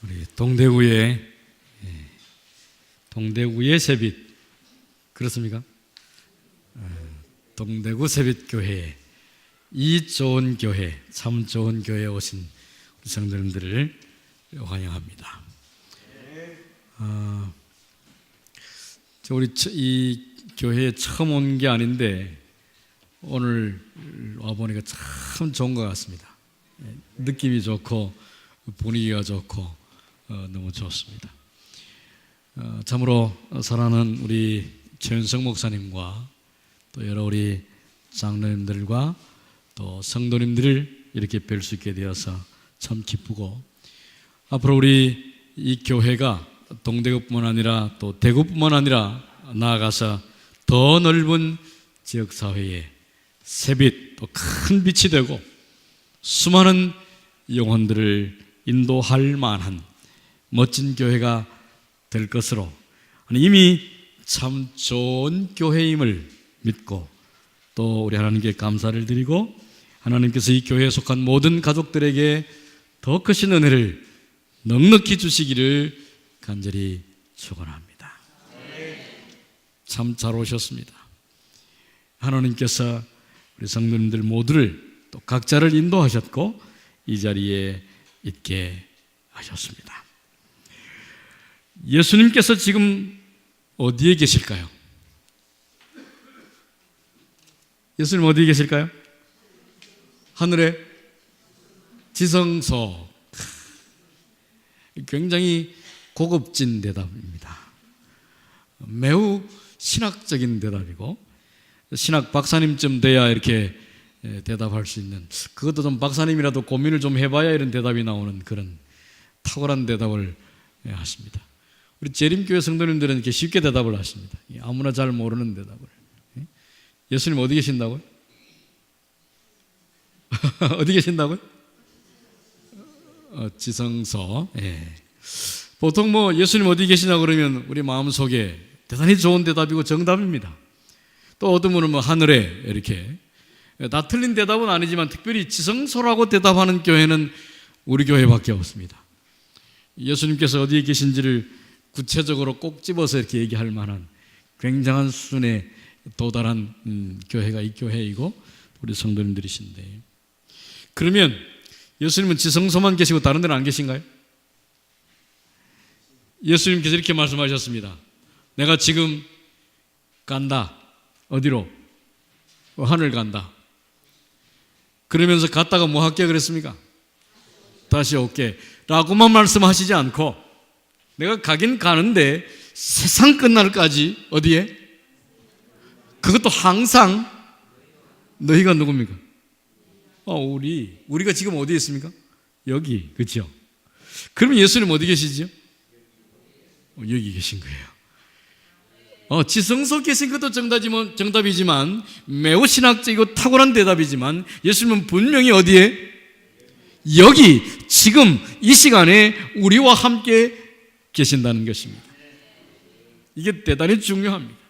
우리 동대구의 새빛 그렇습니까? 동대구 새빛교회 이 좋은 교회, 참 좋은 교회에 오신 우리 성도님들을 환영합니다. 우리 이 교회에 처음 온 게 아닌데 오늘 와보니까 참 좋은 것 같습니다. 느낌이 좋고 분위기가 좋고 너무 좋습니다. 참으로 사랑하는 우리 최윤석 목사님과 또 여러 우리 장로님들과 또 성도님들을 이렇게 뵐 수 있게 되어서 참 기쁘고, 앞으로 우리 이 교회가 동대구뿐만 아니라 또 대구뿐만 아니라 나아가서 더 넓은 지역사회에 새빛, 또 큰 빛이 되고 수많은 영혼들을 인도할 만한 멋진 교회가 될 것으로 이미 참 좋은 교회임을 믿고 또 우리 하나님께 감사를 드리고, 하나님께서 이 교회에 속한 모든 가족들에게 더 크신 은혜를 넉넉히 주시기를 간절히 축원합니다. 참 잘 오셨습니다. 하나님께서 우리 성도님들 모두를 또 각자를 인도하셨고 이 자리에 있게 하셨습니다. 예수님께서 지금 어디에 계실까요? 예수님 어디에 계실까요? 하늘에 지성소. 굉장히 고급진 대답입니다. 매우 신학적인 대답이고, 신학 박사님쯤 돼야 이렇게 대답할 수 있는, 그것도 좀 박사님이라도 고민을 좀 해봐야 이런 대답이 나오는 그런 탁월한 대답을 하십니다. 우리 재림교회 성도님들은 이렇게 쉽게 대답을 하십니다. 아무나 잘 모르는 대답을. 예수님 어디 계신다고요? 어디 계신다고요? 지성소. 보통 뭐 예수님 어디 계시냐 그러면 우리 마음속에 대단히 좋은 대답이고 정답입니다. 또 어떤 분은 뭐 하늘에 이렇게, 다 틀린 대답은 아니지만 특별히 지성소라고 대답하는 교회는 우리 교회밖에 없습니다. 예수님께서 어디에 계신지를 구체적으로 꼭 집어서 이렇게 얘기할 만한 굉장한 수준에 도달한 교회가 이 교회이고 우리 성도님들이신데, 그러면 예수님은 지성소만 계시고 다른 데는 안 계신가요? 예수님께서 이렇게 말씀하셨습니다. 내가 지금 간다. 어디로? 하늘 간다. 그러면서 갔다가 뭐 할게 그랬습니까? 다시 올게 라고만 말씀하시지 않고, 내가 가긴 가는데 세상 끝날까지 어디에? 그것도 항상 너희가 누굽니까? 우리가 지금 어디에 있습니까? 여기, 그렇죠? 그러면 예수님 어디 계시죠? 여기 계신 거예요. 지성소 계신 것도 정답이지만 매우 신학적이고 탁월한 대답이지만 예수님은 분명히 어디에? 여기, 지금 이 시간에 우리와 함께 계신다는 것입니다. 이게 대단히 중요합니다.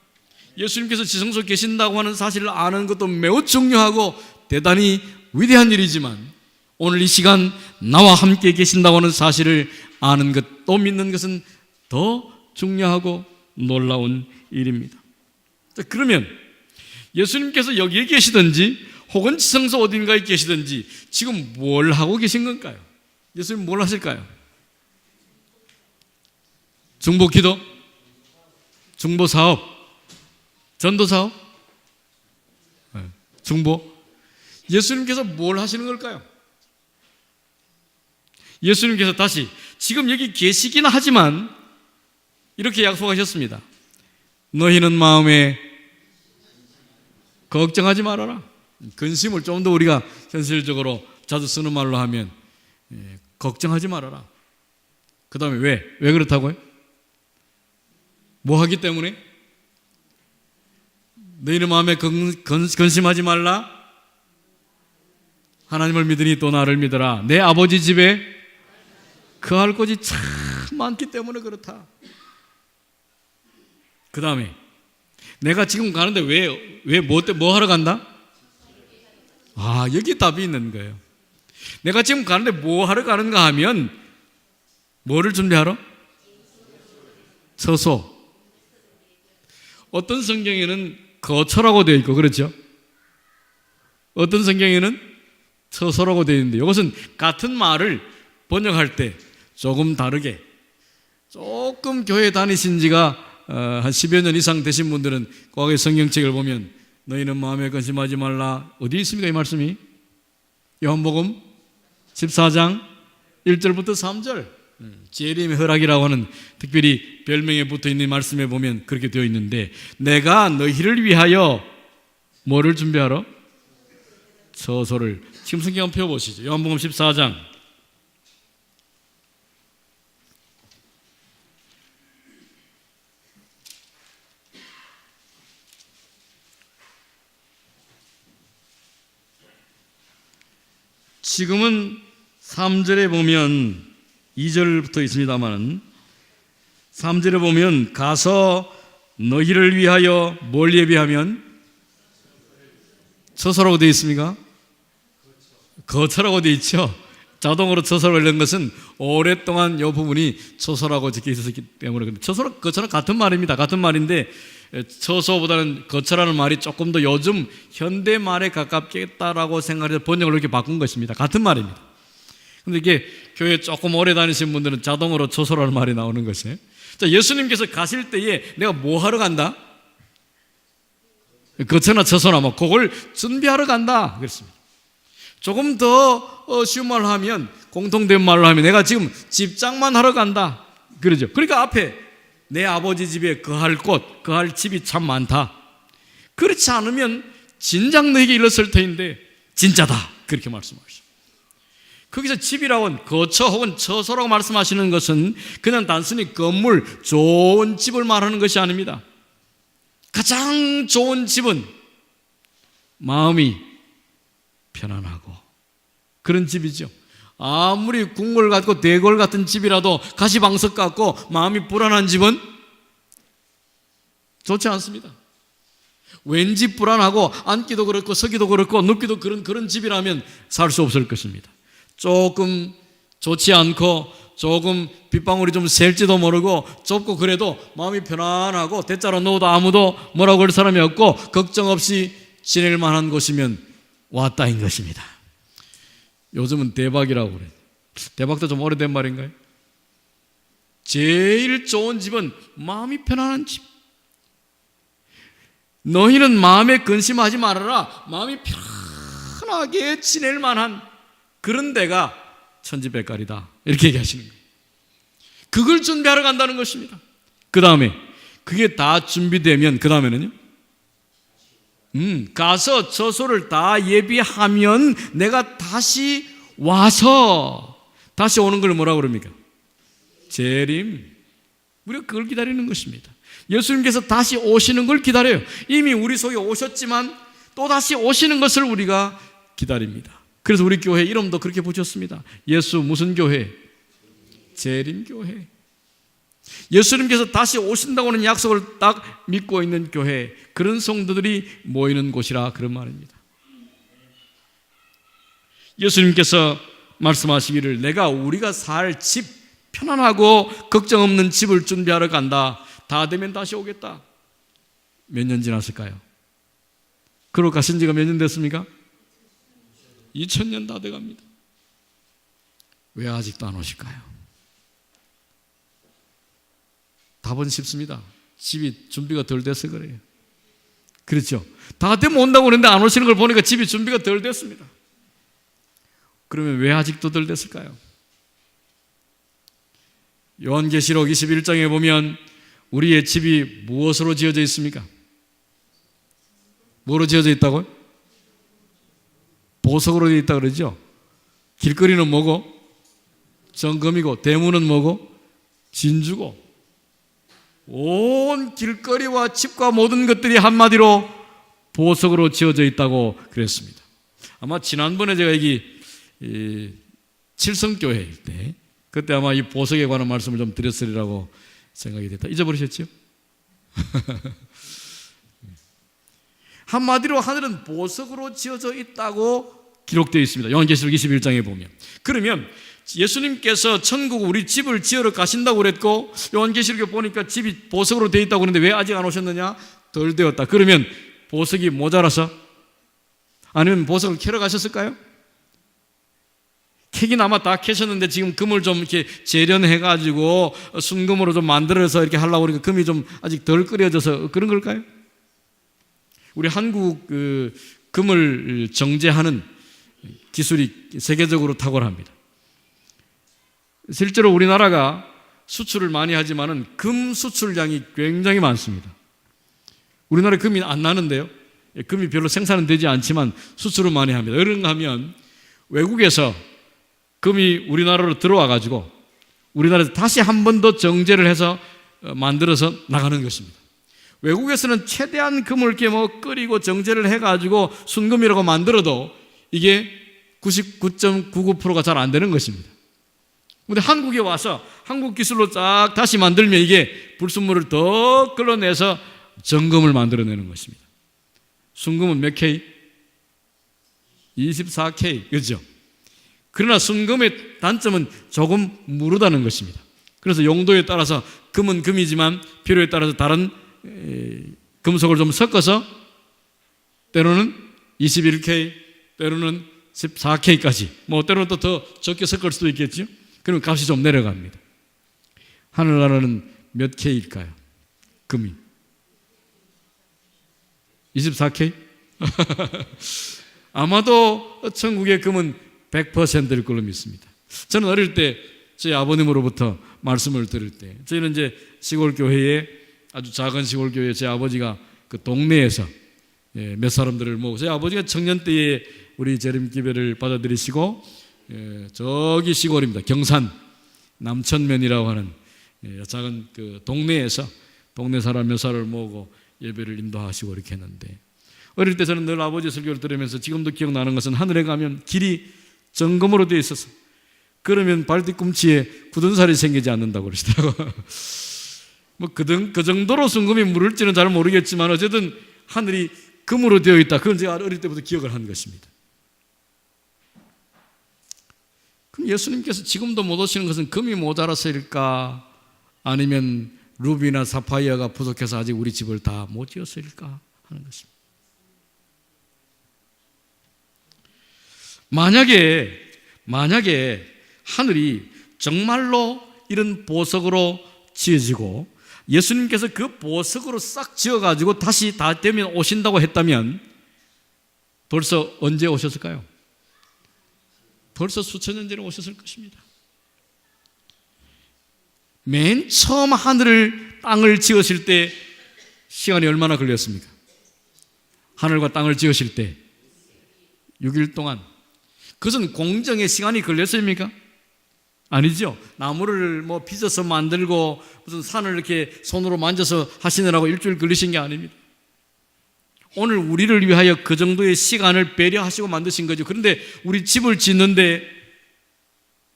예수님께서 지성소에 계신다고 하는 사실을 아는 것도 매우 중요하고 대단히 위대한 일이지만, 오늘 이 시간 나와 함께 계신다고 하는 사실을 아는 것, 또 믿는 것은 더 중요하고 놀라운 일입니다. 자, 그러면 예수님께서 여기에 계시든지 혹은 지성소 어딘가에 계시든지 지금 뭘 하고 계신 건가요? 예수님 뭘 하실까요? 중보기도, 중보사업, 전도사업, 중보. 예수님께서 뭘 하시는 걸까요? 예수님께서 다시 지금 여기 계시긴 하지만 이렇게 약속하셨습니다. 너희는 마음에 걱정하지 말아라. 근심을 좀 더 우리가 현실적으로 자주 쓰는 말로 하면 걱정하지 말아라. 그 다음에 왜 그렇다고요? 뭐 하기 때문에? 너희는 마음에 근심하지 말라. 하나님을 믿으니 또 나를 믿어라. 내 아버지 집에 거할 곳이 참 많기 때문에 그렇다. 그 다음에 내가 지금 가는데 뭐 하러 간다? 여기 답이 있는 거예요. 내가 지금 가는데 뭐 하러 가는가 하면 뭐를 준비하러? 처소. 어떤 성경에는 거처라고 되어 있고 그렇죠? 어떤 성경에는 처소라고 되어 있는데 이것은 같은 말을 번역할 때 조금 다르게 조금 교회 다니신 지가 한 10여 년 이상 되신 분들은 과거의 성경책을 보면 너희는 마음에 근심하지 말라. 어디 있습니까 이 말씀이? 요한복음 14장 1절부터 3절 재림의 허락이라고 하는 특별히 별명에 붙어있는 말씀에 보면 그렇게 되어 있는데 내가 너희를 위하여 뭐를 준비하러? 처소를. 지금 성경 한번 펴보시죠. 요한복음 14장 지금은 3절에 보면 2절부터 있습니다만 3절에 보면 가서 너희를 위하여 뭘 예비하면 처소라고 되어 있습니까? 거처라고 되어 있죠. 자동으로 처소라고 이런 것은 오랫동안 이 부분이 처소라고 적혀 있었기 때문에 처소랑 거처랑 같은 말입니다. 같은 말인데 처소보다는 거처라는 말이 조금 더 요즘 현대말에 가깝겠다라고 생각해서 번역을 이렇게 바꾼 것입니다. 같은 말입니다. 근데 이게 교회 조금 오래 다니신 분들은 자동으로 처소라는 말이 나오는 것이에요. 자, 예수님께서 가실 때에 내가 뭐 하러 간다? 거처나 처소나 뭐 그걸 준비하러 간다 그랬습니다. 조금 더 쉬운 말로 하면 공통된 말로 하면 내가 지금 집장만 하러 간다 그러죠. 그러니까 앞에 내 아버지 집에 거할 곳, 거할 집이 참 많다. 그렇지 않으면 진작 너에게 일렀을 터인데 진짜다 그렇게 말씀하시죠. 거기서 집이라고 거처 혹은 처소라고 말씀하시는 것은 그냥 단순히 건물, 좋은 집을 말하는 것이 아닙니다. 가장 좋은 집은 마음이 편안하고 그런 집이죠. 아무리 궁궐 같고 대궐 같은 집이라도 가시방석 같고 마음이 불안한 집은 좋지 않습니다. 왠지 불안하고 앉기도 그렇고 서기도 그렇고 눕기도 그런 집이라면 살 수 없을 것입니다. 조금 좋지 않고 조금 빗방울이 좀 셀지도 모르고 좁고 그래도 마음이 편안하고 대자로 누워도 아무도 뭐라고 할 사람이 없고 걱정 없이 지낼 만한 곳이면 왔다인 것입니다. 요즘은 대박이라고 그래요. 대박도 좀 오래된 말인가요? 제일 좋은 집은 마음이 편안한 집. 너희는 마음에 근심하지 말아라. 마음이 편하게 지낼 만한 그런 데가 천지백갈이다 이렇게 얘기하시는 거예요. 그걸 준비하러 간다는 것입니다. 그 다음에 그게 다 준비되면 그 다음에는요 가서 처소를 다 예비하면 내가 다시 와서 다시 오는 걸 뭐라고 그럽니까? 재림. 우리가 그걸 기다리는 것입니다. 예수님께서 다시 오시는 걸 기다려요. 이미 우리 속에 오셨지만 또 다시 오시는 것을 우리가 기다립니다. 그래서 우리 교회 이름도 그렇게 붙였습니다. 예수 무슨 교회? 재림교회. 예수님께서 다시 오신다고 하는 약속을 딱 믿고 있는 교회, 그런 성도들이 모이는 곳이라 그런 말입니다. 예수님께서 말씀하시기를 내가 우리가 살 집, 편안하고 걱정 없는 집을 준비하러 간다. 다 되면 다시 오겠다. 몇 년 지났을까요? 그러고 가신 지가 몇 년 됐습니까? 2000년 다 돼갑니다. 왜 아직도 안 오실까요? 답은 쉽습니다. 집이 준비가 덜 돼서 그래요. 그렇죠? 다 되면 온다고 그러는데 안 오시는 걸 보니까 집이 준비가 덜 됐습니다. 그러면 왜 아직도 덜 됐을까요? 요한계시록 21장에 보면 우리의 집이 무엇으로 지어져 있습니까? 뭐로 지어져 있다고요? 보석으로 되어 있다고 그러죠? 길거리는 뭐고? 정금이고 대문은 뭐고? 진주고 온 길거리와 집과 모든 것들이 한마디로 보석으로 지어져 있다고 그랬습니다. 아마 지난번에 제가 여기 칠성교회일 때 그때 아마 이 보석에 관한 말씀을 좀 드렸으리라고 생각이 됐다. 잊어버리셨죠? 한마디로 하늘은 보석으로 지어져 있다고 기록되어 있습니다. 요한계시록 21장에 보면. 그러면 예수님께서 천국 우리 집을 지으러 가신다고 그랬고 요한계시록에 보니까 집이 보석으로 되어 있다고 그러는데 왜 아직 안 오셨느냐? 덜 되었다. 그러면 보석이 모자라서? 아니면 보석을 캐러 가셨을까요? 캐긴 아마 다 캐셨는데 지금 금을 좀 이렇게 재련해가지고 순금으로 좀 만들어서 이렇게 하려고 그러니까 금이 좀 아직 덜 끓여져서 그런 걸까요? 우리 한국 금을 정제하는 기술이 세계적으로 탁월합니다. 실제로 우리나라가 수출을 많이 하지만은 금 수출량이 굉장히 많습니다. 우리나라에 금이 안 나는데요. 금이 별로 생산은 되지 않지만 수출은 많이 합니다. 그런가 하면 외국에서 금이 우리나라로 들어와 가지고 우리나라에서 다시 한 번 더 정제를 해서 만들어서 나가는 것입니다. 외국에서는 최대한 금을 이렇게 끓이고 정제를 해 가지고 순금이라고 만들어도 이게 99.99%가 잘 안 되는 것입니다. 그런데 한국에 와서 한국 기술로 쫙 다시 만들면 이게 불순물을 더 끌어내서 정금을 만들어내는 것입니다. 순금은 몇 K? 24K, 그렇죠? 그러나 순금의 단점은 조금 무르다는 것입니다. 그래서 용도에 따라서 금은 금이지만 필요에 따라서 다른 금속을 좀 섞어서 때로는 21K, 때로는 14K까지 때로는 또 더 적게 섞을 수도 있겠죠. 그러면 값이 좀 내려갑니다. 하늘나라는 몇 K일까요? 금이 24K? 아마도 천국의 금은 100%일 걸로 믿습니다. 저는 어릴 때 저희 아버님으로부터 말씀을 들을 때 저희는 이제 시골 교회에 아주 작은 시골 교회에 제 아버지가 그 동네에서 몇 사람들을 모으고 저희 아버지가 청년 때에 우리 재림기별을 받아들이시고 저기 시골입니다. 경산 남천면이라고 하는 작은 그 동네에서 동네 사람 몇 사람을 모으고 예배를 인도하시고 이렇게 했는데 어릴 때 저는 늘 아버지 설교를 들으면서 지금도 기억나는 것은 하늘에 가면 길이 정금으로 되어 있어서 그러면 발뒤꿈치에 굳은 살이 생기지 않는다고 그러시더라고요. 그 정도로 순금이 무를지는 잘 모르겠지만 어쨌든 하늘이 금으로 되어 있다. 그건 제가 어릴 때부터 기억을 한 것입니다. 그럼 예수님께서 지금도 못 오시는 것은 금이 모자라서일까? 아니면 루비나 사파이어가 부족해서 아직 우리 집을 다 못 지었을까? 하는 것입니다. 만약에 하늘이 정말로 이런 보석으로 지어지고 예수님께서 그 보석으로 싹 지어가지고 다시 다 되면 오신다고 했다면 벌써 언제 오셨을까요? 벌써 수천 년 전에 오셨을 것입니다. 맨 처음 하늘을 땅을 지으실 때 시간이 얼마나 걸렸습니까? 하늘과 땅을 지으실 때 6일 동안. 그것은 공정의 시간이 걸렸습니까? 아니죠. 나무를 빚어서 만들고 무슨 산을 이렇게 손으로 만져서 하시느라고 일주일 걸리신 게 아닙니다. 오늘 우리를 위하여 그 정도의 시간을 배려하시고 만드신 거죠. 그런데 우리 집을 짓는데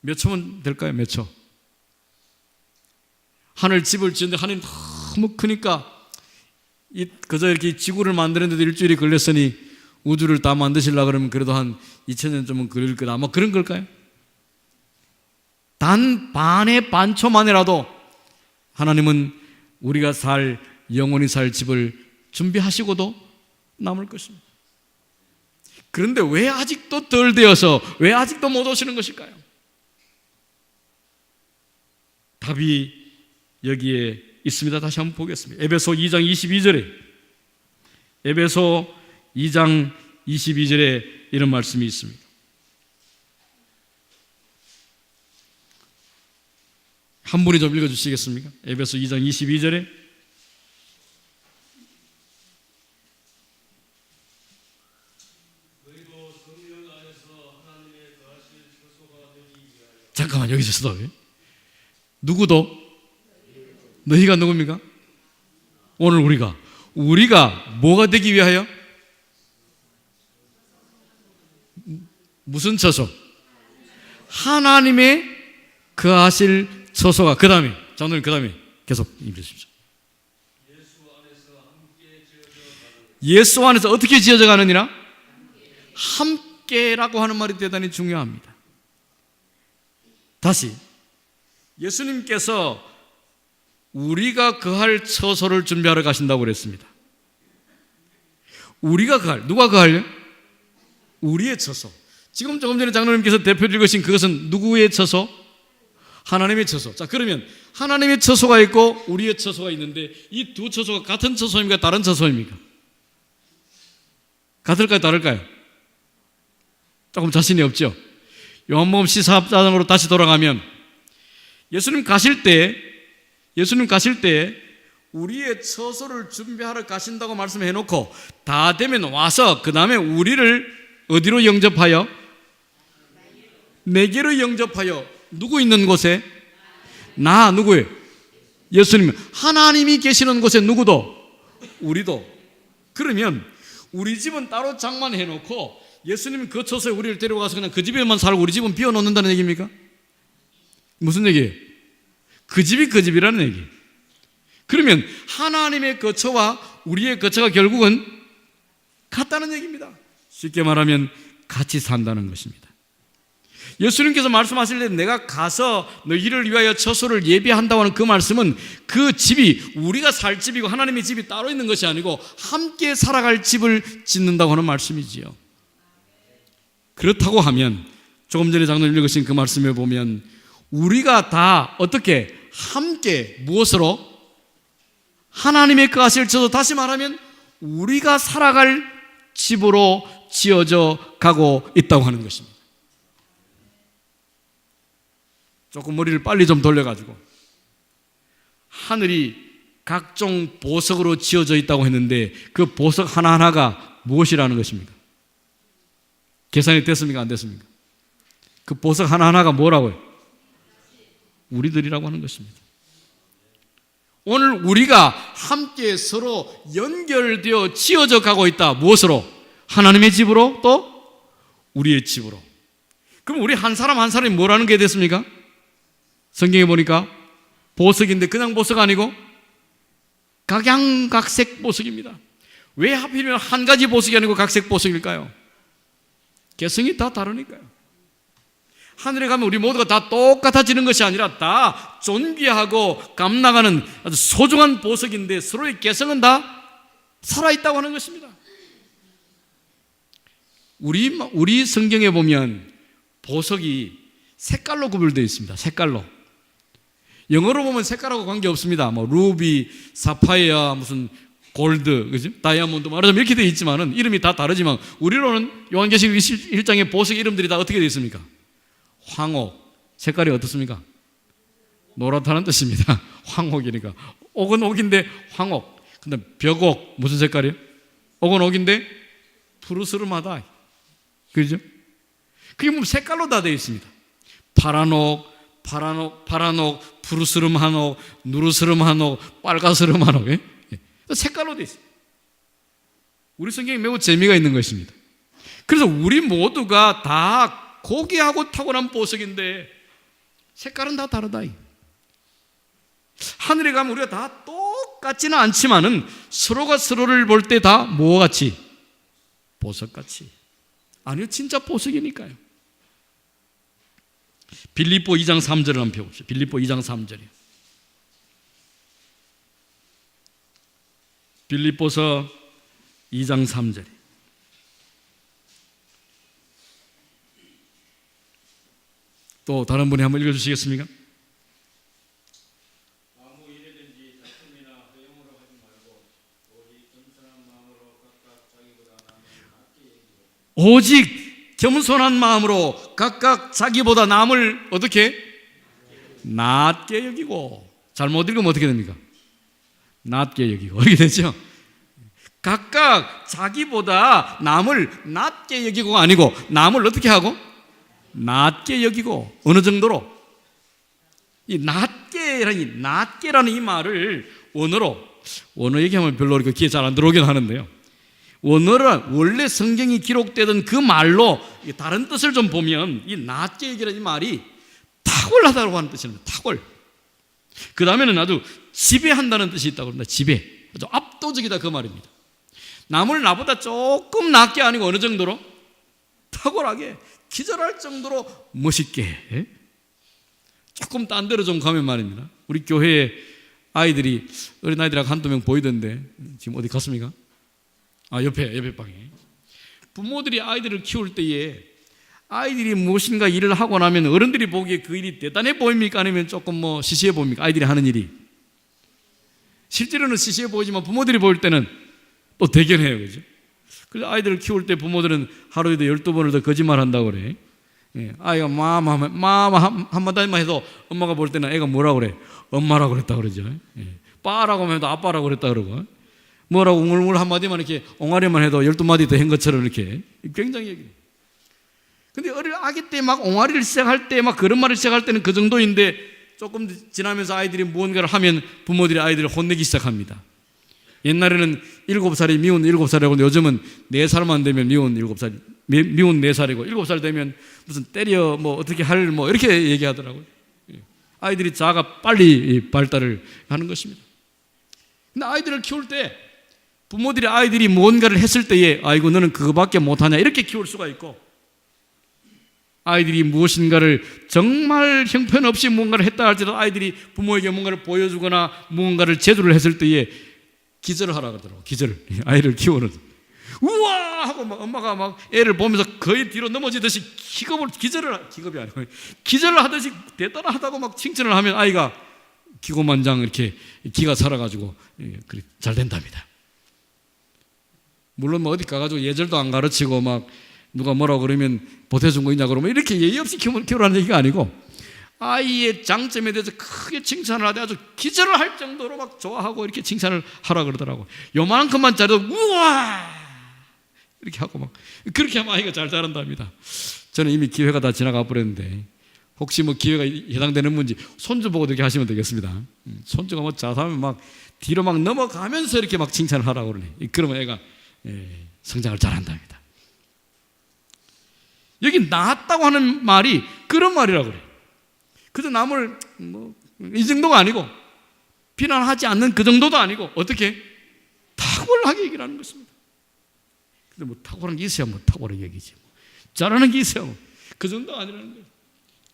몇 초면 될까요? 몇 초? 하늘 집을 짓는데 하늘이 너무 크니까 그저 이렇게 지구를 만드는데도 일주일이 걸렸으니 우주를 다 만드시려고 그러면 그래도 한 2000년 좀은 걸릴 거다. 아마 그런 걸까요? 단 반의 반초 만이라도 하나님은 우리가 영원히 살 집을 준비하시고도 남을 것입니다. 그런데 왜 아직도 덜 되어서 왜 아직도 못 오시는 것일까요? 답이 여기에 있습니다. 다시 한번 보겠습니다. 에베소 2장 22절에 에베소 2장 22절에 이런 말씀이 있습니다. 한 분이 좀 읽어주시겠습니까? 에베소 2장 22절에 잠깐만 여기서 스톱. 누구도? 너희가 누굽니까? 오늘 우리가 뭐가 되기 위하여? 무슨 처소? 하나님의 거하실 처소가. 그 다음에 장로님 그 다음에 계속 읽으십시오. 예수 안에서 어떻게 지어져 가느니라? 함께라고 하는 말이 대단히 중요합니다. 다시 예수님께서 우리가 거할 처소를 준비하러 가신다고 그랬습니다. 우리가 거할, 누가 거할요? 우리의 처소. 지금 조금 전에 장로님께서 대표 읽으신 그것은 누구의 처소? 하나님의 처소. 자, 그러면 하나님의 처소가 있고 우리의 처소가 있는데 이 두 처소가 같은 처소입니까? 다른 처소입니까? 같을까요? 다를까요? 조금 자신이 없죠? 요한복음 14장으로 다시 돌아가면 예수님 가실 때 우리의 처소를 준비하러 가신다고 말씀해 놓고 다 되면 와서 그 다음에 우리를 어디로 영접하여? 내게로 영접하여 누구 있는 곳에? 나 누구예요? 예수님. 하나님이 계시는 곳에 누구도? 우리도. 그러면 우리 집은 따로 장만해 놓고 예수님이 그 처소에 우리를 데려가서 그냥 그 집에만 살고 우리 집은 비워놓는다는 얘기입니까? 무슨 얘기예요? 그 집이 그 집이라는 얘기예요. 그러면 하나님의 거처와 우리의 거처가 결국은 같다는 얘기입니다. 쉽게 말하면 같이 산다는 것입니다. 예수님께서 말씀하실 때 내가 가서 너희를 위하여 처소를 예비한다고 하는 그 말씀은 그 집이 우리가 살 집이고 하나님의 집이 따로 있는 것이 아니고 함께 살아갈 집을 짓는다고 하는 말씀이지요. 그렇다고 하면 조금 전에 장로님 읽으신 그 말씀에 보면 우리가 다 어떻게 함께 무엇으로? 하나님의 그 하실 처소, 다시 말하면 우리가 살아갈 집으로 지어져 가고 있다고 하는 것입니다. 조금 머리를 빨리 좀 돌려가지고 하늘이 각종 보석으로 지어져 있다고 했는데 그 보석 하나하나가 무엇이라는 것입니까? 계산이 됐습니까? 안 됐습니까? 그 보석 하나하나가 뭐라고요? 우리들이라고 하는 것입니다. 오늘 우리가 함께 서로 연결되어 지어져 가고 있다. 무엇으로? 하나님의 집으로 또 우리의 집으로. 그럼 우리 한 사람 한 사람이 뭐라는 게 됐습니까? 성경에 보니까 보석인데 그냥 보석 아니고 각양각색 보석입니다. 왜 하필이면 한 가지 보석이 아니고 각색 보석일까요? 개성이 다 다르니까요. 하늘에 가면 우리 모두가 다 똑같아지는 것이 아니라 다 존귀하고 값나가는 아주 소중한 보석인데 서로의 개성은 다 살아있다고 하는 것입니다. 우리 성경에 보면 보석이 색깔로 구별되어 있습니다. 색깔로. 영어로 보면 색깔하고 관계없습니다. 뭐 루비, 사파이어, 무슨 골드, 그죠? 다이아몬드 말하자면 이렇게 되어 있지만은 이름이 다 다르지만 우리로는 요한계시록 1장의 보석 이름들이 다 어떻게 되어 있습니까? 황옥. 색깔이 어떻습니까? 노랗다는 뜻입니다. 황옥이니까. 옥은 옥인데 황옥. 근데 벽옥 무슨 색깔이에요? 옥은 옥인데 푸르스름하다. 그죠? 그게 뭐 색깔로 다 되어 있습니다. 파란 옥, 푸르스름한 옥, 누르스름한 옥, 빨가스름한 옥. 예? 색깔로 되어 있습니다. 우리 성경이 매우 재미가 있는 것입니다. 그래서 우리 모두가 다 고귀하고 탁월한 보석인데 색깔은 다 다르다. 하늘에 가면 우리가 다 똑같지는 않지만은 서로가 서로를 볼 때 다 뭐같이? 보석같이. 아니요, 진짜 보석이니까요. 빌립보 2장 3절을 한번 펴봅시다. 빌립보 2장 3절이요. 빌립보서 2장 3절. 또 다른 분이 한번 읽어주시겠습니까? 아무 일에든지 다툼이나 허용으로 하지 말고 오직 겸손한 마음으로 각각 자기보다 남을 낮게 여기고 오직 겸손한 마음으로 각각 자기보다 남을 어떻게? 낮게 여기고. 잘못 읽으면 어떻게 됩니까? 낮게 여기고. 이렇게 되죠? 각각 자기보다 남을 낮게 여기고가 아니고 남을 어떻게 하고? 낮게 여기고. 어느 정도로? 이 낮게라는 이 말을 원어 얘기하면 별로 귀에 잘 안 들어오긴 하는데요. 원어는 원래 성경이 기록되던 그 말로 다른 뜻을 좀 보면 이 낮게 여기라는 이 말이 탁월하다고 하는 뜻입니다. 탁월. 그 다음에는 아주 지배한다는 뜻이 있다고 합니다. 지배. 아주 압도적이다 그 말입니다. 남을 나보다 조금 낮게 아니고 어느 정도로? 탁월하게, 기절할 정도로 멋있게. 조금 딴 데로 좀 가면 말입니다. 우리 교회에 아이들이, 어린아이들하고 한두 명 보이던데 지금 어디 갔습니까? 옆에 방에. 부모들이 아이들을 키울 때에 아이들이 무엇인가 일을 하고 나면 어른들이 보기에 그 일이 대단해 보입니까? 아니면 조금 시시해 보입니까? 아이들이 하는 일이. 실제로는 시시해 보이지만 부모들이 볼 때는 또 대견해요. 그죠? 그래서 아이들을 키울 때 부모들은 하루에도 12번을 더 거짓말 한다고 그래. 아이가 마마 한마디만 해도 엄마가 볼 때는 애가 뭐라고 그래? 엄마라고 그랬다 그러죠. 빠라고 해도 아빠라고 그랬다 그러고, 뭐라고 웅얼웅얼 한마디만 이렇게 옹알이만 해도 12마디 더 한 것처럼 이렇게 굉장히 얘기해요. 근데 어릴 아기 때 막 옹알이를 시작할 때 막 그런 말을 시작할 때는 그 정도인데 조금 지나면서 아이들이 무언가를 하면 부모들이 아이들을 혼내기 시작합니다. 옛날에는 7살이 미운 7살이고 요즘은 4살만 되면 미운 7살, 미운 4살이고 7살 되면 무슨 때려 어떻게 할 이렇게 얘기하더라고요. 아이들이 자아가 빨리 발달을 하는 것입니다. 근데 아이들을 키울 때 부모들이 아이들이 무언가를 했을 때에 아이고 너는 그거밖에 못하냐 이렇게 키울 수가 있고, 아이들이 무엇인가를 정말 형편없이 무언가를 했다 할지라도 아이들이 부모에게 뭔가를 보여주거나 무언가를 제조를 했을 때에 기절을 하라 그러더라고요. 기절. 아이를 키우는. 우와! 하고 엄마가 애를 보면서 거의 뒤로 넘어지듯이 기겁이 아니고 기절을 하듯이 대단하다고 칭찬을 하면 아이가 기고만장 이렇게 기가 살아가지고 잘 된답니다. 물론 어디 가가지고 예절도 안 가르치고 누가 뭐라고 그러면 보태준 거 있냐 그러면 이렇게 예의 없이 키우라는 얘기가 아니고, 아이의 장점에 대해서 크게 칭찬을 하되 아주 기절을 할 정도로 좋아하고 이렇게 칭찬을 하라 그러더라고. 요만큼만 잘해도 우와! 이렇게 하고 그렇게 하면 아이가 잘 자란답니다. 저는 이미 기회가 다 지나가 버렸는데 혹시 기회가 해당되는 분인지 손주 보고 이렇게 하시면 되겠습니다. 손주가 잘하면 뒤로 넘어가면서 이렇게 칭찬을 하라고 그러네. 그러면 애가 성장을 잘한답니다. 여기 나았다고 하는 말이 그런 말이라고 그래요. 그래서 남을 이 정도가 아니고 비난하지 않는 그 정도도 아니고 어떻게 탁월하게 얘기를 하는 것입니다. 근데 탁월한 게 있어야 탁월하게 얘기지. 잘하는 게 있어야 그 정도가 아니라는 거예요.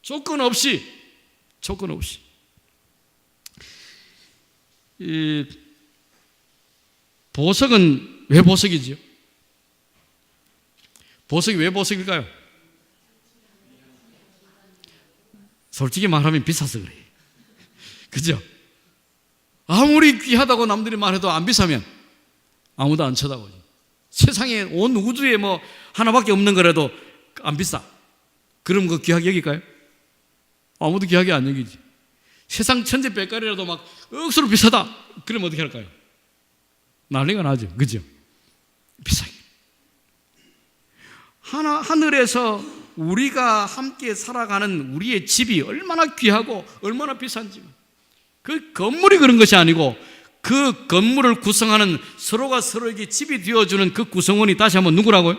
조건 없이. 이 보석은 왜 보석이지요? 보석이 왜 보석일까요? 솔직히 말하면 비싸서 그래. 그죠? 아무리 귀하다고 남들이 말해도 안 비싸면 아무도 안 쳐다보지. 세상에 온 우주에 하나밖에 없는 거라도 안 비싸. 그럼 그거 귀하게 여길까요? 아무도 귀하게 안 여기지. 세상 천재백깔이라도 억수로 비싸다. 그러면 어떻게 할까요? 난리가 나죠. 그죠? 비싸게. 하늘에서 우리가 함께 살아가는 우리의 집이 얼마나 귀하고 얼마나 비싼지, 그 건물이 그런 것이 아니고 그 건물을 구성하는 서로가 서로에게 집이 되어주는 그 구성원이 다시 한번 누구라고요?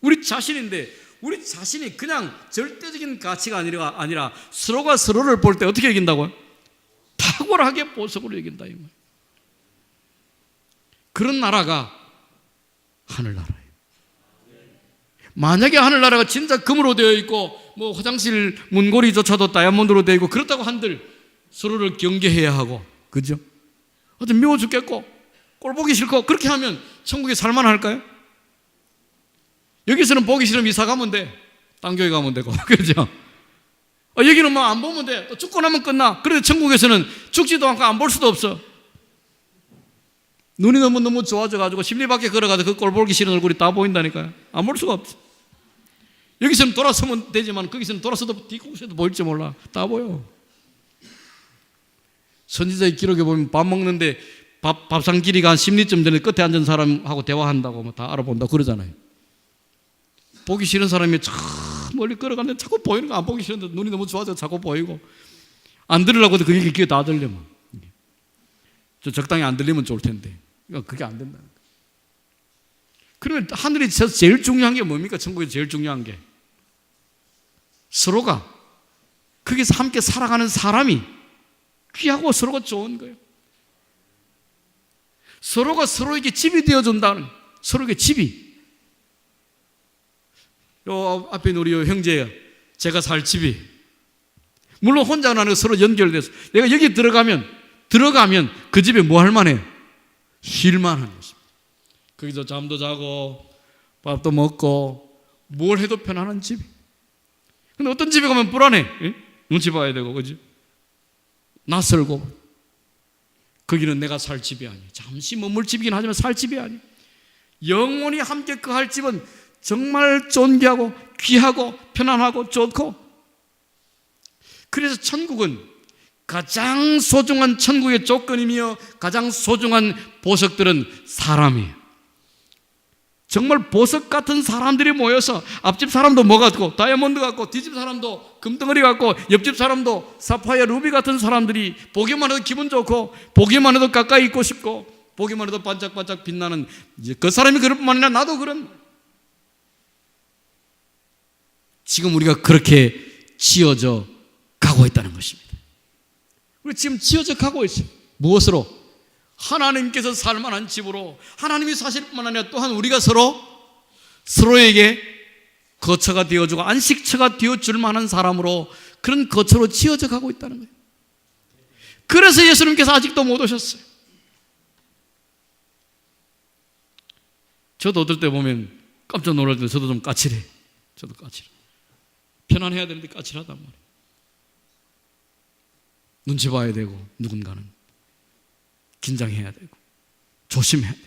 우리 자신인데, 우리 자신이 그냥 절대적인 가치가 아니라 서로가 서로를 볼 때 어떻게 여긴다고요? 탁월하게 보석으로 여긴다 이 말. 그런 나라가 하늘나라예요. 만약에 하늘나라가 진짜 금으로 되어 있고 화장실 문고리조차도 다이아몬드로 되어 있고 그렇다고 한들 서로를 경계해야 하고, 그죠? 어떤 미워 죽겠고 꼴보기 싫고 그렇게 하면 천국에 살만할까요? 여기서는 보기 싫으면 이사 가면 돼. 딴 교회 가면 되고 그죠? 여기는 안 보면 돼. 또 죽고 나면 끝나. 그런데 천국에서는 죽지도 않고 안 볼 수도 없어. 눈이 너무 좋아져가지고 심리 밖에 걸어가도 그 꼴 보기 싫은 얼굴이 다 보인다니까요. 안 볼 수가 없어. 여기서는 돌아서면 되지만 거기서는 돌아서도 뒤통수에도 보일지 몰라. 다 보여. 선지자의 기록에 보면 밥 먹는데 밥상길이가 한 10리쯤 전에 끝에 앉은 사람하고 대화한다고 다 알아본다 그러잖아요. 보기 싫은 사람이 참 멀리 걸어가는데 자꾸 보이는 거 안 보기 싫은데 눈이 너무 좋아서 자꾸 보이고, 안 들으려고 해도 그게 귀에 다 들려. 저 적당히 안 들리면 좋을 텐데 그게 안 된다. 그러면 하늘에서 제일 중요한 게 뭡니까? 천국에서 제일 중요한 게 서로가 거기서 함께 살아가는 사람이 귀하고 서로가 좋은 거예요. 서로가 서로에게 집이 되어준다는, 서로에게 집이. 요 앞에 우리 형제, 제가 살 집이 물론 혼자는 아니고 서로 연결돼서 내가 여기 들어가면 그 집에 뭐 할 만해? 쉴 만한 것입니다. 거기서 잠도 자고 밥도 먹고 뭘 해도 편안한 집. 근데 어떤 집에 가면 불안해. 예? 눈치 봐야 되고, 그죠? 낯설고. 거기는 내가 살 집이 아니에요. 잠시 머물 집이긴 하지만 살 집이 아니에요. 영원히 함께 거할 집은 정말 존귀하고 귀하고 편안하고 좋고, 그래서 천국은 가장 소중한 천국의 조건이며 가장 소중한 보석들은 사람이에요. 정말 보석 같은 사람들이 모여서 앞집 사람도 뭐 같고 다이아몬드 같고 뒷집 사람도 금덩어리 같고 옆집 사람도 사파이어 루비 같은 사람들이 보기만 해도 기분 좋고 보기만 해도 가까이 있고 싶고 보기만 해도 반짝반짝 빛나는, 이제 그 사람이 그럴 뿐만 아니라 나도 그런. 지금 우리가 그렇게 지어져 가고 있다는 것입니다. 우리 지금 지어져 가고 있어요. 무엇으로? 하나님께서 살만한 집으로, 하나님이 사실 뿐만 아니라 또한 우리가 서로에게 거처가 되어주고 안식처가 되어줄 만한 사람으로, 그런 거처로 지어져 가고 있다는 거예요. 그래서 예수님께서 아직도 못 오셨어요. 저도 어떨 때 보면 깜짝 놀랄 때 저도 좀 까칠해. 저도 까칠해. 편안해야 되는데 까칠하단 말이에요. 눈치 봐야 되고, 누군가는 긴장해야 되고 조심해야 돼요.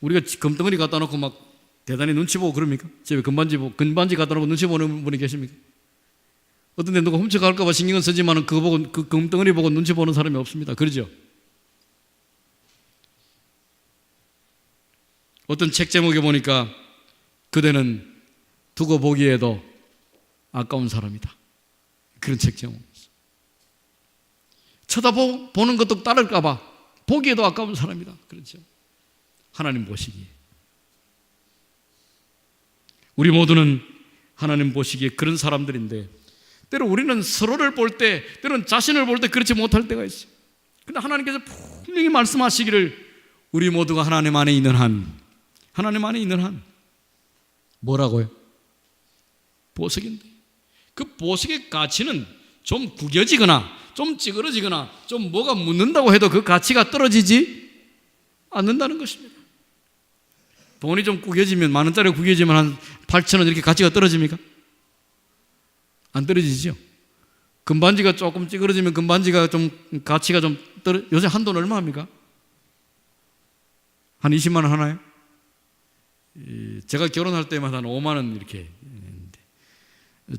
우리가 금덩어리 갖다 놓고 막 대단히 눈치 보고 그럽니까? 집에 금반지 갖다 놓고 눈치 보는 분이 계십니까? 어떤 데 누가 훔쳐갈까 봐 신경은 쓰지만 그거 보고, 그 금덩어리 보고 눈치 보는 사람이 없습니다. 그러죠? 어떤 책 제목에 보니까 그대는 두고 보기에도 아까운 사람이다. 그런 책 제목. 쳐다보는 것도 따를까 봐 보기에도 아까운 사람이다. 그렇죠? 하나님 보시기에, 우리 모두는 하나님 보시기에 그런 사람들인데, 때로 우리는 서로를 볼 때, 때로는 자신을 볼 때 그렇지 못할 때가 있어요. 그런데 하나님께서 분명히 말씀하시기를 우리 모두가 하나님 안에 있는 한 뭐라고요? 보석인데, 그 보석의 가치는 좀 구겨지거나 좀 찌그러지거나 좀 뭐가 묻는다고 해도 그 가치가 떨어지지 않는다는 것입니다. 돈이 좀 구겨지면, 만 원짜리 구겨지면 한 8,000원 이렇게 가치가 떨어집니까? 안 떨어지죠. 금반지가 조금 찌그러지면 금반지가 좀 가치가 좀 요새 한 돈 얼마 합니까? 한 20만 원 하나요? 제가 결혼할 때마다 한 5만 원 이렇게 했는데,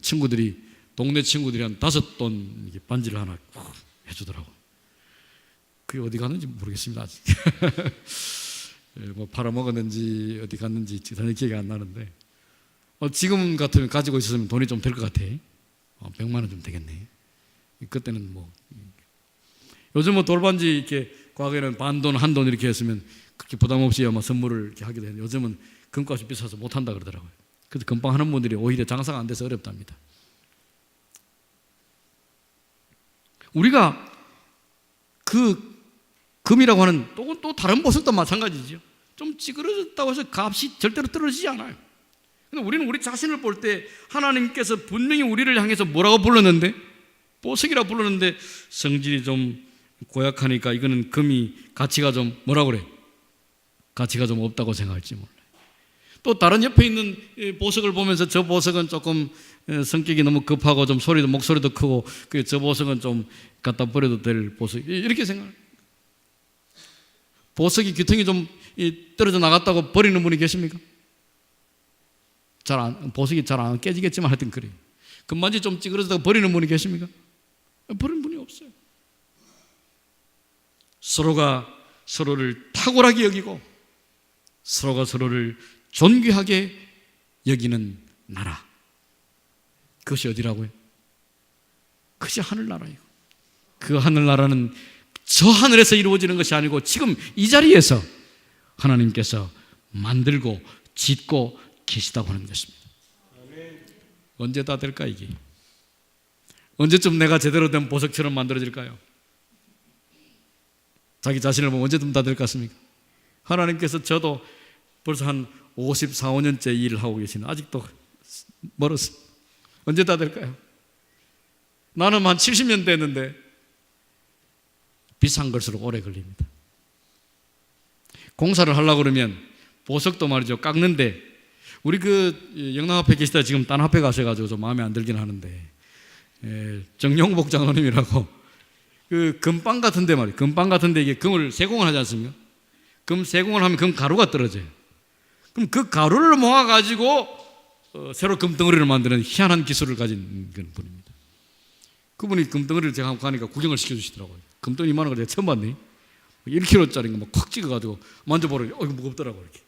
친구들이, 동네 친구들이 한 5돈 반지를 하나 해주더라고. 그게 어디 갔는지 모르겠습니다, 아직. 뭐 팔아먹었는지 어디 갔는지 전혀 기억이 안 나는데, 지금 같으면 가지고 있었으면 돈이 좀 될 것 같아. 100만 원 좀 되겠네. 그때는 뭐, 요즘 뭐 돌반지 이렇게 과거에는 반돈, 한돈 이렇게 했으면 그렇게 부담 없이 아마 선물을 이렇게 하게 되는데, 요즘은 금값이 비싸서 못 한다 그러더라고요. 그래서 금방 하는 분들이 오히려 장사가 안 돼서 어렵답니다. 우리가 그 금이라고 하는 또 다른 보석도 마찬가지죠. 좀 찌그러졌다고 해서 값이 절대로 떨어지지 않아요. 근데 우리는 우리 자신을 볼 때 하나님께서 분명히 우리를 향해서 뭐라고 불렀는데? 보석이라고 불렀는데, 성질이 좀 고약하니까 이거는 금이 가치가 좀 뭐라고 그래? 가치가 좀 없다고 생각할지 몰라요. 또 다른 옆에 있는 보석을 보면서 저 보석은 조금 성격이 너무 급하고 좀 목소리도 크고, 저 보석은 좀 갖다 버려도 될 보석, 이렇게 생각해요. 보석이 귀퉁이 좀 떨어져 나갔다고 버리는 분이 계십니까? 보석이 잘 안 깨지겠지만 하여튼 그래요. 금반지 좀 찌그러졌다고 버리는 분이 계십니까? 버리는 분이 없어요. 서로가 서로를 탁월하게 여기고 서로가 서로를 존귀하게 여기는 나라, 그것이 어디라고요? 그것이 하늘나라예요. 그 하늘나라는 저 하늘에서 이루어지는 것이 아니고 지금 이 자리에서 하나님께서 만들고 짓고 계시다고 하는 것입니다. 언제 다 될까 이게? 언제쯤 내가 제대로 된 보석처럼 만들어질까요? 자기 자신을 보면 언제쯤 다 될 것 같습니까? 하나님께서 저도 벌써 한 54, 5년째 일을 하고 계시는, 아직도 멀었어요. 언제 다 될까요? 나는 한 70년 됐는데 비싼 걸수록 오래 걸립니다. 공사를 하려고 그러면 보석도 말이죠, 깎는데 우리 영남 앞에 계시다 지금 딴 앞에 가셔가지고 좀 마음에 안 들긴 하는데, 정용복 장로님이라고 금빵 같은데 말이에요. 금빵 같은데 이게 금을 세공을 하지 않습니까? 금 세공을 하면 금 가루가 떨어져요. 그럼 그 가루를 모아가지고 새로 금덩어리를 만드는 희한한 기술을 가진 분입니다. 그분이 금덩어리를 제가 한번 가니까 구경을 시켜주시더라고요. 금덩어리 이만한 걸 제가 처음 봤네. 1kg짜리 거 막 콱 찍어가지고 만져보라고, 이거 무겁더라고, 이렇게.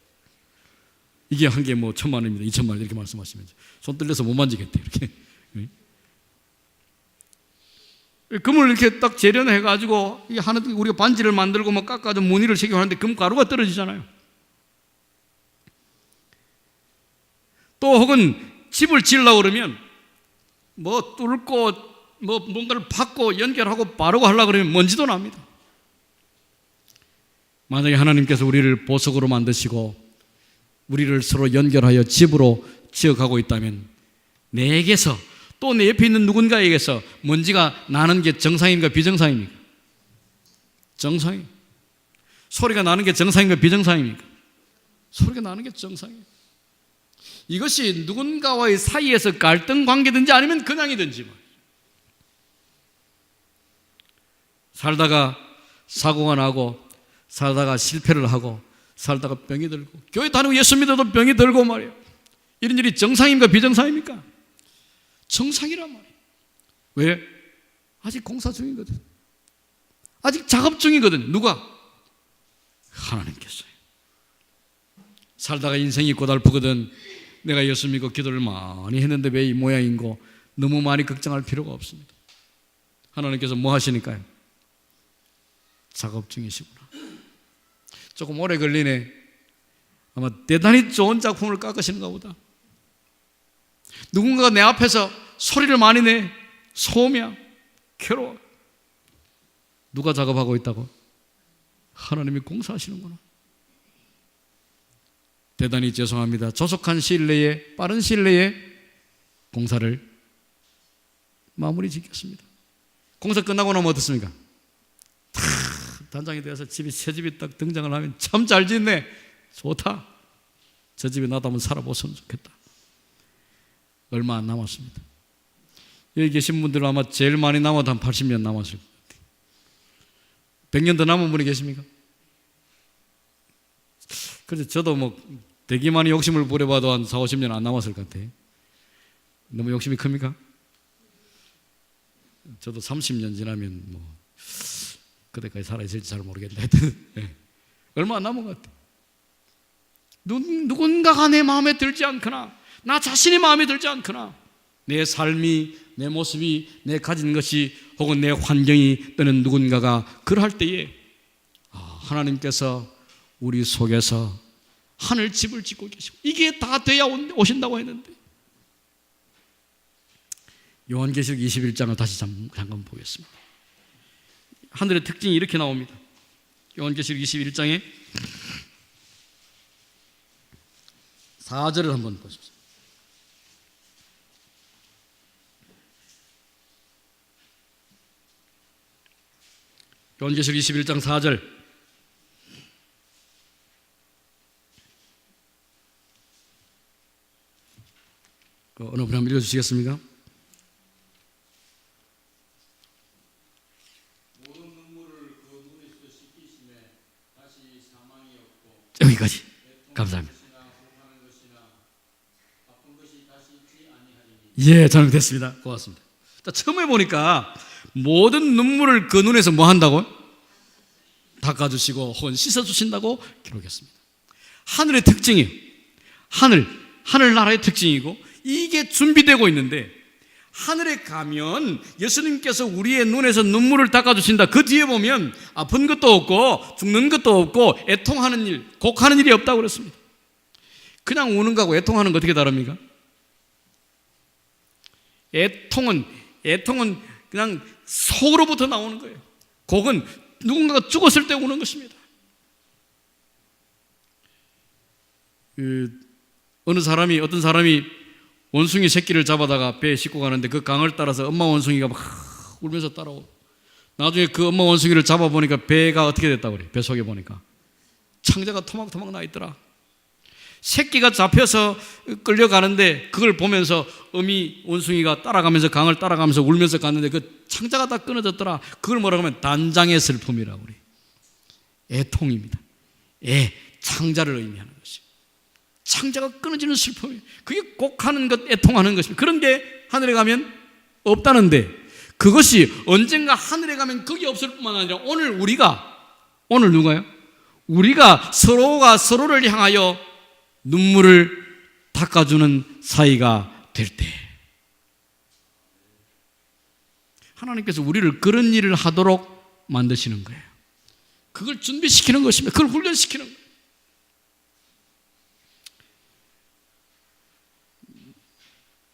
이게 한 개 뭐 1,000만 원입니다, 2,000만 원 이렇게 말씀하시면 손 떨려서 못 만지겠대, 이렇게. 금을 이렇게 딱 재련해가지고 하는, 우리가 반지를 만들고 막 깎아서 무늬를 새겨 하는데 금 가루가 떨어지잖아요. 또 혹은 집을 지으려고 그러면 뭐 뚫고 뭐 뭔가를 받고 연결하고 바르고 하려고 그러면 먼지도 납니다. 만약에 하나님께서 우리를 보석으로 만드시고 우리를 서로 연결하여 집으로 지어가고 있다면 내게서 또 내 옆에 있는 누군가에게서 먼지가 나는 게 정상입니까, 비정상입니까? 정상이에요. 소리가 나는 게 정상입니까, 비정상입니까? 소리가 나는 게 정상이에요. 이것이 누군가와의 사이에서 갈등 관계든지 아니면 그냥이든지 살다가 사고가 나고 살다가 실패를 하고 살다가 병이 들고 교회 다니고 예수 믿어도 병이 들고 말이에요. 이런 일이 정상입니까, 비정상입니까? 정상이란 말이에요. 왜? 아직 공사 중이거든. 아직 작업 중이거든. 누가? 하나님께서요. 살다가 인생이 고달프거든. 내가 예수 믿고 기도를 많이 했는데 왜 이 모양인고, 너무 많이 걱정할 필요가 없습니다. 하나님께서 뭐 하시니까요? 작업 중이시구나. 조금 오래 걸리네. 아마 대단히 좋은 작품을 깎으시는가 보다. 누군가가 내 앞에서 소리를 많이 내. 소음이야. 괴로워. 누가 작업하고 있다고? 하나님이 공사하시는구나. 대단히 죄송합니다. 조속한 시일 내에, 빠른 시일 내에 공사를 마무리 짓겠습니다. 공사 끝나고 나면 어떻습니까? 단장이 되어서 새 집이 딱 등장을 하면 참 잘 짓네, 좋다, 저 집에 나도 한번 살아보셨으면 좋겠다. 얼마 안 남았습니다. 여기 계신 분들은 아마 제일 많이 남아도 한 80년 남았을 것 같아요. 100년 더 남은 분이 계십니까? 그래서 저도 뭐 되게 많이 욕심을 부려봐도 한 4, 50년 안 남았을 것 같아요. 너무 욕심이 큽니까? 저도 30년 지나면 뭐 그때까지 살아있을지 잘 모르겠는데 네. 얼마 안 남은 것 같아요. 누군가가 내 마음에 들지 않거나 나 자신이 마음에 들지 않거나 내 삶이, 내 모습이, 내 가진 것이 혹은 내 환경이 또는 누군가가 그럴 때에 하나님께서 우리 속에서 하늘집을 짓고 계시고 이게 다 돼야 오신다고 했는데, 요한계시록 21장을 다시 잠깐 보겠습니다. 하늘의 특징이 이렇게 나옵니다. 요한계시록 21장에 4절을 한번 보십시오. 요한계시록 21장 4절. 어느 분 한번 읽어주시겠습니까? 여기까지. 감사합니다. 예, 잘못됐습니다. 고맙습니다. 자, 처음에 보니까 모든 눈물을 그 눈에서 뭐 한다고? 닦아주시고 혹은 씻어주신다고 기록했습니다. 하늘의 특징이에요. 하늘나라의 특징이고 이게 준비되고 있는데, 하늘에 가면 예수님께서 우리의 눈에서 눈물을 닦아주신다. 그 뒤에 보면 아픈 것도 없고 죽는 것도 없고 애통하는 일, 곡하는 일이 없다고 그랬습니다. 그냥 우는 거하고 애통하는 거 어떻게 다릅니까? 애통은 그냥 속으로부터 나오는 거예요. 곡은 누군가가 죽었을 때 우는 것입니다. 어떤 사람이 원숭이 새끼를 잡아다가 배에 싣고 가는데 그 강을 따라서 엄마 원숭이가 막 울면서 따라오고, 나중에 그 엄마 원숭이를 잡아보니까 배가 어떻게 됐다고 그래. 배 속에 보니까 창자가 토막토막 나 있더라. 새끼가 잡혀서 끌려가는데 그걸 보면서 어미 원숭이가 따라가면서 강을 따라가면서 울면서 갔는데 그 창자가 다 끊어졌더라. 그걸 뭐라고 하면 단장의 슬픔이라고 그래. 애통입니다. 창자를 의미하는 것이. 창자가 끊어지는 슬픔이에요. 그게 꼭 하는 것, 애통하는 것입니다. 그런 게 하늘에 가면 없다는데, 그것이 언젠가 하늘에 가면 거기 없을 뿐만 아니라 오늘 누가요? 우리가 서로가 서로를 향하여 눈물을 닦아주는 사이가 될 때, 하나님께서 우리를 그런 일을 하도록 만드시는 거예요. 그걸 준비시키는 것입니다. 그걸 훈련시키는 거예요.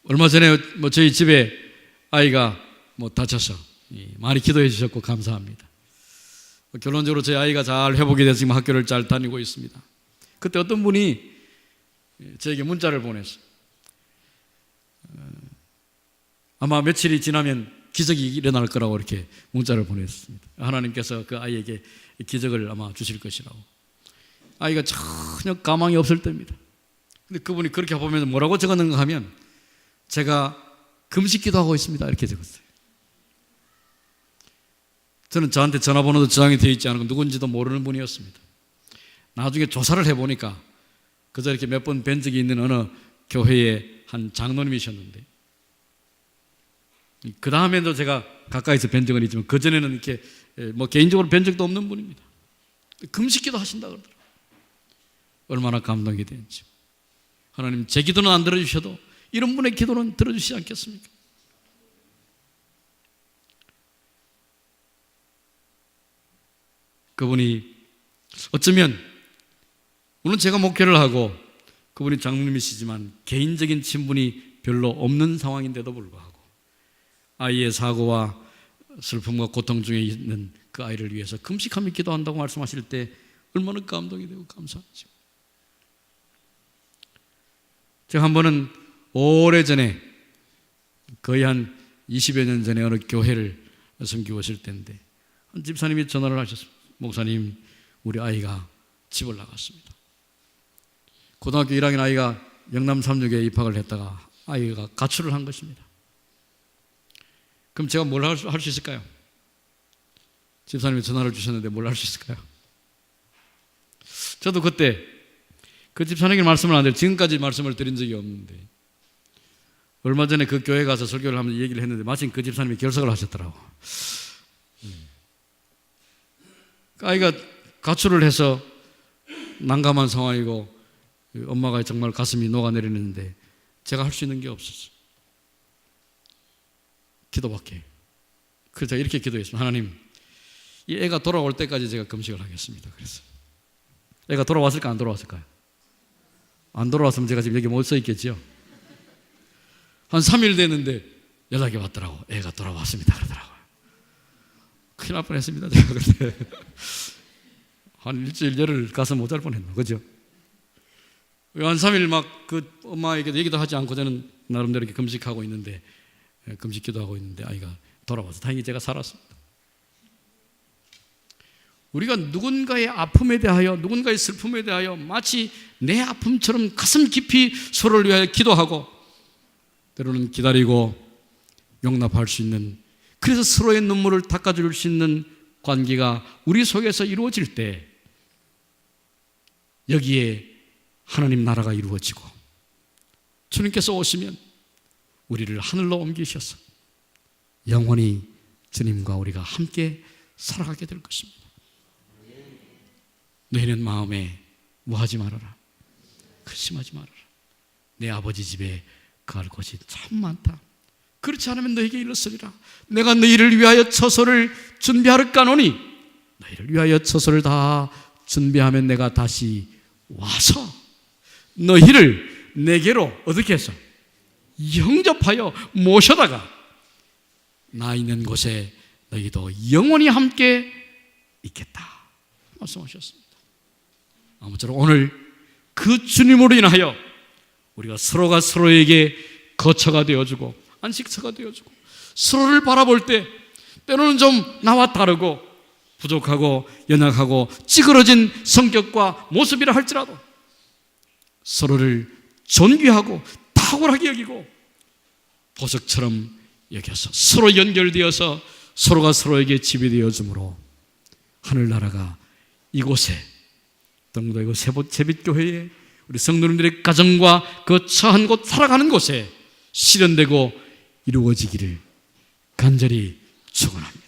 얼마 전에 저희 집에 아이가 다쳐서 많이 기도해 주셨고 감사합니다. 결론적으로 제 아이가 잘 회복이 돼서 지금 학교를 잘 다니고 있습니다. 그때 어떤 분이 저에게 문자를 보냈어요. 아마 며칠이 지나면 기적이 일어날 거라고 이렇게 문자를 보냈습니다. 하나님께서 그 아이에게 기적을 아마 주실 것이라고. 아이가 전혀 가망이 없을 때입니다. 근데 그분이 그렇게 보면서 뭐라고 적었는가 하면, 제가 금식 기도하고 있습니다, 이렇게 적었어요. 저는 저한테 전화번호도 저장이 되어 있지 않고 누군지도 모르는 분이었습니다. 나중에 조사를 해보니까 그저 이렇게 몇 번 뵌 적이 있는 어느 교회의 한 장로님이셨는데, 그 다음에도 제가 가까이서 뵌 적은 있지만 그전에는 이렇게 개인적으로 뵌 적도 없는 분입니다. 금식기도 하신다 그러더라고요. 얼마나 감동이 되는지. 하나님, 제 기도는 안 들어주셔도 이런 분의 기도는 들어주시지 않겠습니까? 그분이 어쩌면, 물론 제가 목회를 하고 그분이 장로님이시지만 개인적인 친분이 별로 없는 상황인데도 불구하고 아이의 사고와 슬픔과 고통 중에 있는 그 아이를 위해서 금식하며 기도한다고 말씀하실 때 얼마나 감동이 되고 감사하죠. 제가 한 번은 오래전에, 거의 한 20여 년 전에 어느 교회를 섬기고 있을 때인데 한 집사님이 전화를 하셨습니다. 목사님, 우리 아이가 집을 나갔습니다. 고등학교 1학년 아이가 영남 삼육에 입학을 했다가 아이가 가출을 한 것입니다. 그럼 제가 뭘 할 수 있을까요? 집사님이 전화를 주셨는데 뭘 할 수 있을까요? 저도 그때 그 집사님에게 말씀을 안 드려요. 지금까지 말씀을 드린 적이 없는데, 얼마 전에 그 교회 가서 설교를 하면서 얘기를 했는데 마침 그 집사님이 결석을 하셨더라고. 아이가 가출을 해서 난감한 상황이고 엄마가 정말 가슴이 녹아내리는데 제가 할 수 있는 게 없었어요. 기도밖에. 그래서 제가 이렇게 기도했습니다. 하나님, 이 애가 돌아올 때까지 제가 금식을 하겠습니다. 그래서 애가 돌아왔을까 안 돌아왔을까요? 안 돌아왔으면 제가 지금 여기 못 서 있겠지요. 한 3일 됐는데 연락이 왔더라고. 애가 돌아왔습니다 그러더라고요. 큰일 날 뻔했습니다 제가 그때. 한 일주일 열흘 가서 못 잘 뻔했나, 그죠? 한 3일 막 그 엄마에게 얘기도 하지 않고 저는 나름대로 이렇게 금식하고 있는데, 금식 기도하고 있는데 아이가 돌아와서 다행히 제가 살았습니다. 우리가 누군가의 아픔에 대하여, 누군가의 슬픔에 대하여 마치 내 아픔처럼 가슴 깊이 서로를 위하여 기도하고 때로는 기다리고 용납할 수 있는, 그래서 서로의 눈물을 닦아줄 수 있는 관계가 우리 속에서 이루어질 때 여기에 하나님 나라가 이루어지고 주님께서 오시면 우리를 하늘로 옮기셔서 영원히 주님과 우리가 함께 살아가게 될 것입니다. 너희는 마음에 뭐하지 말아라, 근심하지 말아라. 내 아버지 집에 거할 곳이 참 많다. 그렇지 않으면 너희에게 이르시리라. 내가 너희를 위하여 처소를 준비하였거니와 너희를 위하여 처소를 다 준비하면 내가 다시 와서 너희를 내게로 어떻게 해서 영접하여 모셔다가 나 있는 곳에 너희도 영원히 함께 있겠다 말씀하셨습니다. 아무쪼록 오늘 그 주님으로 인하여 우리가 서로가 서로에게 거처가 되어주고 안식처가 되어주고 서로를 바라볼 때 때로는 좀 나와 다르고 부족하고 연약하고 찌그러진 성격과 모습이라 할지라도 서로를 존귀하고 탁월하게 여기고 보석처럼 여겨서 서로 연결되어서 서로가 서로에게 집이 되어주므로 하늘나라가 이곳에 동도 세빛교회에 우리 성도님들의 가정과 그 처한 곳 살아가는 곳에 실현되고 이루어지기를 간절히 축원합니다.